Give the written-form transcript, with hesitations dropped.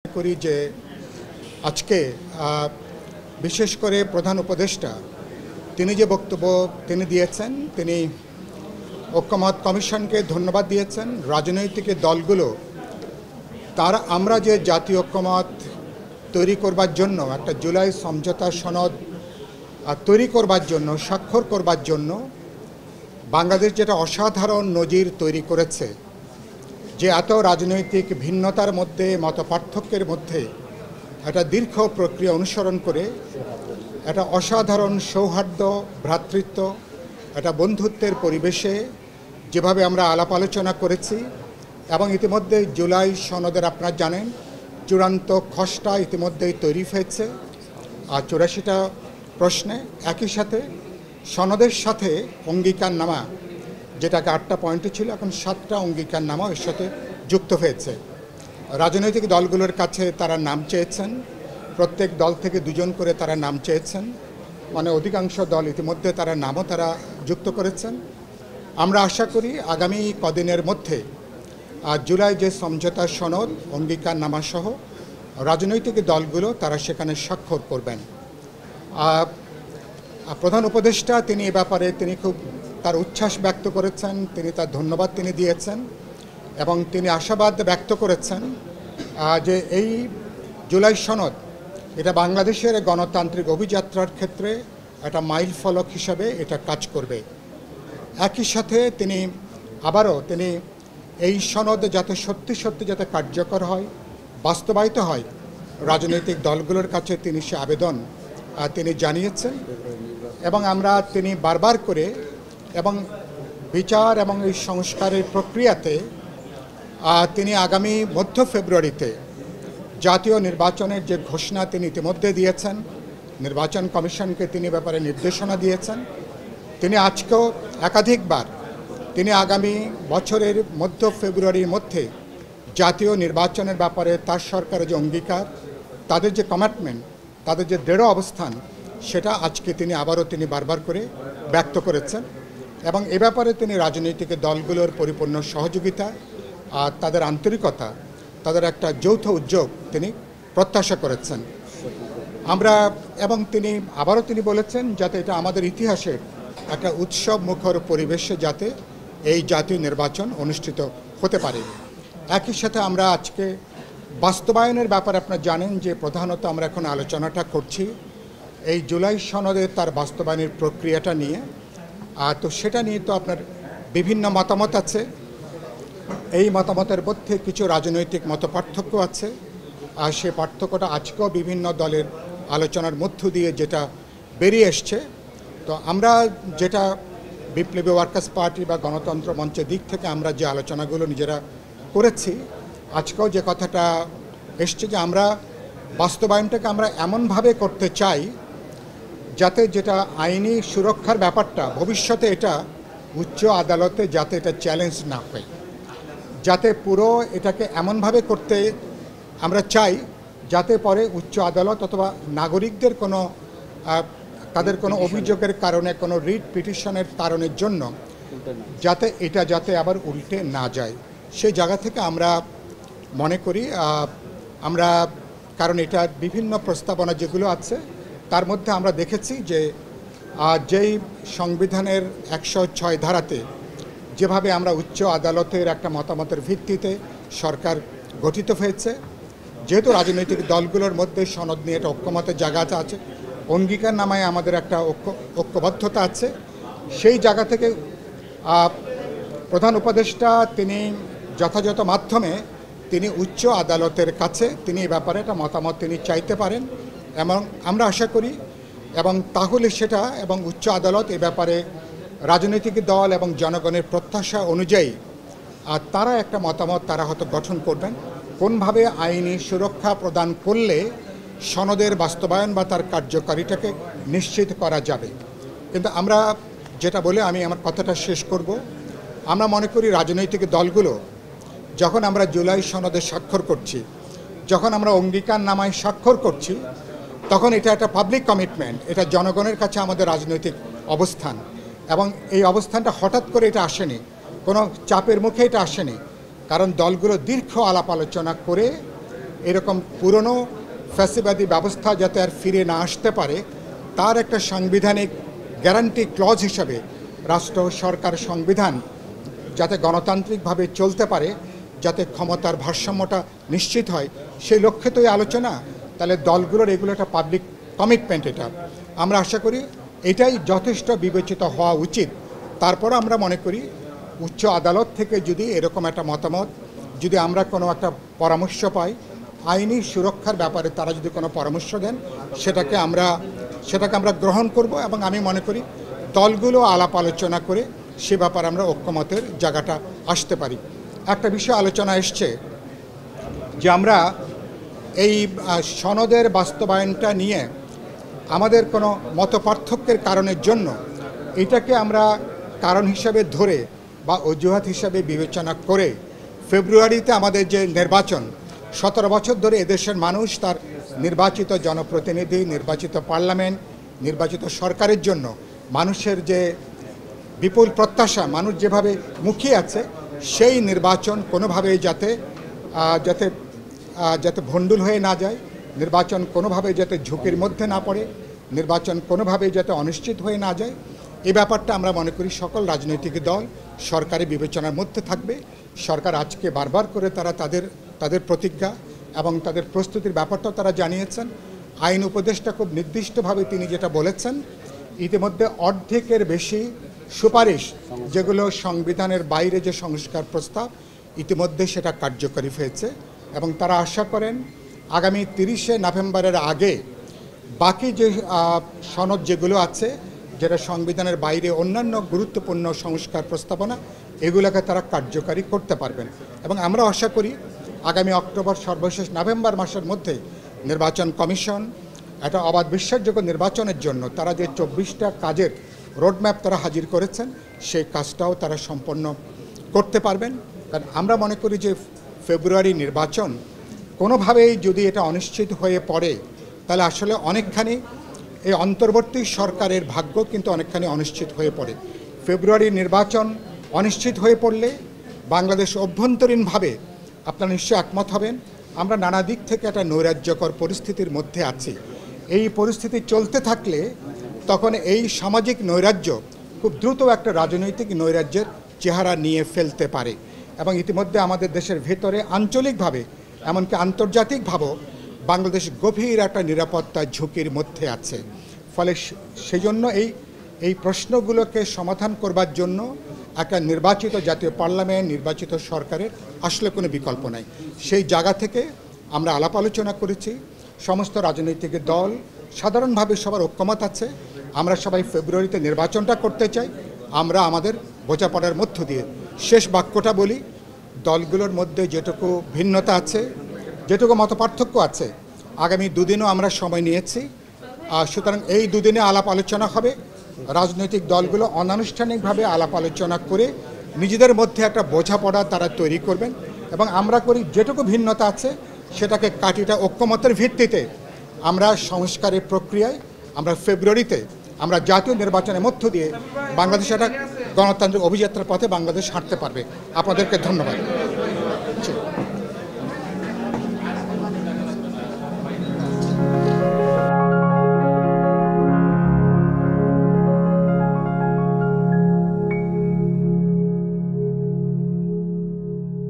করি যে আজকে বিশেষ করে প্রধান উপদেষ্টা তিনি যে বক্তব্য তিনি দিয়েছেন, তিনি ঐক্যমত কমিশনকে ধন্যবাদ দিয়েছেন। রাজনৈতিক দলগুলো আমরা যে জাতীয় ঐক্যমত তৈরি করবার জন্য একটা জুলাই সমঝোতা সনদ তৈরি করবার জন্য, স্বাক্ষর করবার জন্য বাংলাদেশ যেটা অসাধারণ নজির তৈরি করেছে, যে এত রাজনৈতিক ভিন্নতার মধ্যে, মতপার্থক্যের মধ্যে একটা দীর্ঘ প্রক্রিয়া অনুসরণ করে একটা অসাধারণ সৌহার্দ্য, ভ্রাতৃত্ব, একটা বন্ধুত্বের পরিবেশে যেভাবে আমরা আলাপ আলোচনা করেছি এবং ইতিমধ্যে জুলাই সনদের আপনারা জানেন চূড়ান্ত খসড়া ইতিমধ্যেই তৈরি হয়েছে আর 84টা প্রশ্নে, একই সাথে সনদের সাথে অঙ্গীকারনামা, যেটাকে 8টা পয়েন্টে ছিল, এখন 7টা অঙ্গীকারনামা এর সাথে যুক্ত হয়েছে। রাজনৈতিক দলগুলোর কাছে তারা নাম চেয়েছেন, প্রত্যেক দল থেকে 2 জন করে তারা নাম চেয়েছেন, মানে অধিকাংশ দল ইতিমধ্যে তারা নামও যুক্ত করেছেন। আমরা আশা করি আগামী কদিনের মধ্যে জুলাই যে সমঝোতা সনদ অঙ্গীকারনামা সহ রাজনৈতিক দলগুলো তারা সেখানে স্বাক্ষর করবেন। প্রধান উপদেষ্টা তিনি এ ব্যাপারে তিনি খুব তার উচ্ছ্বাস ব্যক্ত করেছেন, তিনি তার ধন্যবাদ তিনি দিয়েছেন এবং তিনি আশাবাদ ব্যক্ত করেছেন যে এই জুলাই সনদ এটা বাংলাদেশের গণতান্ত্রিক অভিযাত্রার ক্ষেত্রে একটা মাইল ফলক হিসাবে এটা কাজ করবে। একই সাথে তিনি আবারও এই সনদ যাতে সত্যি সত্যি যাতে কার্যকর হয়, বাস্তবায়িত হয়, রাজনৈতিক দলগুলোর কাছে তিনি সে আবেদন তিনি জানিয়েছেন এবং তিনি বারবার করে এবং বিচার এবং এই সংস্কারের প্রক্রিয়াতে তিনি আগামী মধ্য ফেব্রুয়ারিতে জাতীয় নির্বাচনের যে ঘোষণা তিনি ইতিমধ্যে দিয়েছেন, নির্বাচন কমিশনকে তিনি ব্যাপারে নির্দেশনা দিয়েছেন। তিনি আজকেও একাধিকবার তিনি আগামী বছরের মধ্য ফেব্রুয়ারির মধ্যে জাতীয় নির্বাচনের ব্যাপারে তার সরকারের যে অঙ্গীকার, তাদের যে কমিটমেন্ট, তাদের যে দৃঢ় অবস্থান, সেটা আজকে তিনি আবারও বারবার করে ব্যক্ত করেছেন এবং এ ব্যাপারে তিনি রাজনৈতিক দলগুলোর পরিপূর্ণ সহযোগিতা আর তাদের আন্তরিকতা, তাদের একটা যৌথ উদ্যোগ তিনি প্রত্যাশা করেছেন। তিনি আবারও বলেছেন যাতে এটা আমাদের ইতিহাসের একটা উৎসব মুখর পরিবেশে যাতে এই জাতীয় নির্বাচন অনুষ্ঠিত হতে পারে। একই সাথে আমরা আজকে বাস্তবায়নের ব্যাপারে আপনারা জানেন যে প্রধানত আমরা এখন আলোচনাটা করছি এই জুলাই সনদে তার বাস্তবায়নের প্রক্রিয়াটা নিয়ে। তো সেটা নিয়ে তো আপনার বিভিন্ন মতামত আছে, এই মতামতের মধ্যে কিছু রাজনৈতিক মতপার্থক্য আছে আর সে পার্থক্যটা আজকেও বিভিন্ন দলের আলোচনার মধ্য দিয়ে যেটা বেরিয়ে এসছে। তো আমরা যেটা বিপ্লবী ওয়ার্কার্স পার্টি বা গণতন্ত্র মঞ্চের দিক থেকে আমরা যে আলোচনাগুলো নিজেরা করেছি, আজকেও যে কথাটা এসছে যে আমরা বাস্তবায়নটাকে আমরা এমনভাবে করতে চাই যাতে যেটা আইনি সুরক্ষার ব্যাপারটা ভবিষ্যতে এটা উচ্চ আদালতে যাতে এটা চ্যালেঞ্জ না হয়, যাতে পুরো এটাকে এমনভাবে করতে আমরা চাই যাতে পরে উচ্চ আদালত অথবা নাগরিকদের তাদের কোনো অভিযোগের কারণে, কোনো রিট পিটিশনের কারণের জন্য যাতে আবার উল্টে না যায়, সেই জায়গা থেকে আমরা মনে করি কারণ এটা বিভিন্ন প্রস্তাবনা যেগুলো আছে তার মধ্যে আমরা দেখেছি যে যেই সংবিধানের 106 ধারাতে যেভাবে আমরা উচ্চ আদালতের একটা মতামতের ভিত্তিতে সরকার গঠিত হয়েছে, যেহেতু রাজনৈতিক দলগুলোর মধ্যে সনদ নিয়ে একটা ঐক্যমতের জায়গা আছে, অঙ্গীকারনামায় আমাদের একটা ঐক্যবদ্ধতা আছে, সেই জায়গা থেকে প্রধান উপদেষ্টা তিনি যথাযথ মাধ্যমে তিনি উচ্চ আদালতের কাছে তিনি এই ব্যাপারে একটা মতামত তিনি চাইতে পারেন এবং আমরা আশা করি এবং তাহলে সেটা এবং উচ্চ আদালত এ ব্যাপারে রাজনৈতিক দল এবং জনগণের প্রত্যাশা অনুযায়ী তারা একটা মতামত তারা হয়তো গঠন করবেন, কোনভাবে আইনি সুরক্ষা প্রদান করলে সনদের বাস্তবায়ন বা তার কার্যকারিতাকে নিশ্চিত করা যাবে। কিন্তু আমরা যেটা বলে আমি আমার কথাটা শেষ করব, আমরা মনে করি রাজনৈতিক দলগুলো যখন আমরা জুলাই সনদে স্বাক্ষর করছি, যখন আমরা অঙ্গীকারনামায় স্বাক্ষর করছি, তখন এটা একটা পাবলিক কমিটমেন্ট, এটা জনগণের কাছে আমাদের রাজনৈতিক অবস্থান এবং এই অবস্থানটা হঠাৎ করে এটা আসেনি, কোনো চাপের মুখে এটা আসেনি, কারণ দলগুলো দীর্ঘ আলাপ আলোচনা করে এরকম পুরনো ফ্যাসিবাদী ব্যবস্থা যাতে আর ফিরে না আসতে পারে তার একটা সাংবিধানিক গ্যারান্টি ক্লজ হিসাবে রাষ্ট্র সরকার সংবিধান যাতে গণতান্ত্রিকভাবে চলতে পারে, যাতে ক্ষমতার ভারসাম্যটা নিশ্চিত হয়, সেই লক্ষ্যে তো এই আলোচনা। তাহলে দলগুলোর এগুলো একটা পাবলিক কমিটমেন্ট। এটা আমরা আশা করি এটাই যথেষ্ট বিবেচিত হওয়া উচিত। তারপর আমরা মনে করি উচ্চ আদালত থেকে যদি এরকম একটা মতামত, যদি আমরা কোনো একটা পরামর্শ পাই, আইনি সুরক্ষার ব্যাপারে তারা যদি কোনো পরামর্শ দেন, সেটাকে আমরা গ্রহণ করব। এবং আমি মনে করি দলগুলো আলাপ আলোচনা করে সে ব্যাপারে আমরা ঐক্যমতের জায়গাটা আসতে পারি। একটা বিষয় আলোচনা এসছে যে আমরা এই সনদের বাস্তবায়নটা নিয়ে আমাদের কোনো মতপার্থক্যের কারণের জন্য এটাকে আমরা কারণ হিসাবে ধরে বা অজুহাত হিসাবে বিবেচনা করে ফেব্রুয়ারিতে আমাদের যে নির্বাচন, 17 বছর ধরে এদেশের মানুষ তার নির্বাচিত জনপ্রতিনিধি, নির্বাচিত পার্লামেন্ট, নির্বাচিত সরকারের জন্য মানুষের যে বিপুল প্রত্যাশা, মানুষ যেভাবে মুখিয়ে আছে, সেই নির্বাচন কোনোভাবেই যাতে ভণ্ডুল হয়ে না যায়, নির্বাচন কোনোভাবে যাতে ঝুঁকির মধ্যে না পড়ে, নির্বাচন কোনোভাবেই যাতে অনিশ্চিত হয়ে না যায়, এই ব্যাপারটা আমরা মনে করি সকল রাজনৈতিক দল সরকারি বিবেচনার মধ্যে থাকবে। সরকার আজকে বারবার করে তারা তাদের প্রতিজ্ঞা এবং তাদের প্রস্তুতির ব্যাপারটাও তারা জানিয়েছেন। আইন উপদেষ্টা খুব নির্দিষ্টভাবে তিনি যেটা বলেছেন, ইতিমধ্যে অর্ধেকের বেশি সুপারিশ যেগুলো সংবিধানের বাইরে যে সংস্কার প্রস্তাব, ইতিমধ্যে সেটা কার্যকরী হয়েছে এবং তারা আশা করেন আগামী 30শে নভেম্বরের আগে বাকি যে সনদ যেগুলো আছে, যেটা সংবিধানের বাইরে অন্যান্য গুরুত্বপূর্ণ সংস্কার প্রস্তাবনা, এগুলোকে তারা কার্যকারী করতে পারবেন। এবং আমরা আশা করি আগামী অক্টোবর সর্বশেষ নভেম্বর মাসের মধ্যে নির্বাচন কমিশন একটা অবাধ বিশ্বাসযোগ্য নির্বাচনের জন্য তারা যে 24টা কাজের রোডম্যাপ তারা হাজির করেছেন, সেই কাজটাও তারা সম্পন্ন করতে পারবেন। কারণ আমরা মনে করি যে ফেব্রুয়ারি নির্বাচন কোনোভাবেই যদি এটা অনিশ্চিত হয়ে পড়ে, তাহলে আসলে অনেকখানি এই অন্তর্বর্তী সরকারের ভাগ্য কিন্তু অনেকখানি অনিশ্চিত হয়ে পড়ে। ফেব্রুয়ারি নির্বাচন অনিশ্চিত হয়ে পড়লে বাংলাদেশ অভ্যন্তরীণভাবে, আপনারা নিশ্চয়ই একমত হবেন, আমরা নানা দিক থেকে একটা নৈরাজ্যকর পরিস্থিতির মধ্যে আছি। এই পরিস্থিতি চলতে থাকলে তখন এই সামাজিক নৈরাজ্য খুব দ্রুত একটা রাজনৈতিক নৈরাজ্যের চেহারা নিয়ে ফেলতে পারে এবং ইতিমধ্যে আমাদের দেশের ভেতরে আঞ্চলিকভাবে এমনকি আন্তর্জাতিকভাবেও বাংলাদেশ গভীর একটা নিরাপত্তা ঝুঁকির মধ্যে আছে। ফলে সেই জন্য এই প্রশ্নগুলোকে সমাধান করবার জন্য একটা নির্বাচিত জাতীয় পার্লামেন্ট, নির্বাচিত সরকারের আসলে কোনো বিকল্প নাই। সেই জায়গা থেকে আমরা আলাপ আলোচনা করেছি। সমস্ত রাজনৈতিক দল সাধারণভাবে সবার ঐক্যমত আছে, আমরা সবাই ফেব্রুয়ারিতে নির্বাচনটা করতে চাই। আমরা আমাদের বোঝাপড়ার মধ্য দিয়ে শেষ বাক্যটা বলি, দলগুলোর মধ্যে যেটুকু ভিন্নতা আছে, যেটুকু মতপার্থক্য আছে, আগামী দুদিনও আমরা সময় নিয়েছি। সুতরাং এই দুদিনে আলাপ আলোচনা হবে। রাজনৈতিক দলগুলো অনানুষ্ঠানিকভাবে আলাপ আলোচনা করে নিজেদের মধ্যে একটা বোঝাপড়া তারা তৈরি করবেন এবং আমরা করি যেটুকু ভিন্নতা আছে সেটাকে কাটিটা ঐক্যমতের ভিত্তিতে আমরা সংস্কারের প্রক্রিয়ায় আমরা ফেব্রুয়ারিতে আমরা জাতীয় নির্বাচনের মধ্য দিয়ে বাংলাদেশ একটা গণতান্ত্রিক অভিযাত্রার পথে বাংলাদেশ হাঁটতে পারবে। আপনাদেরকে ধন্যবাদ।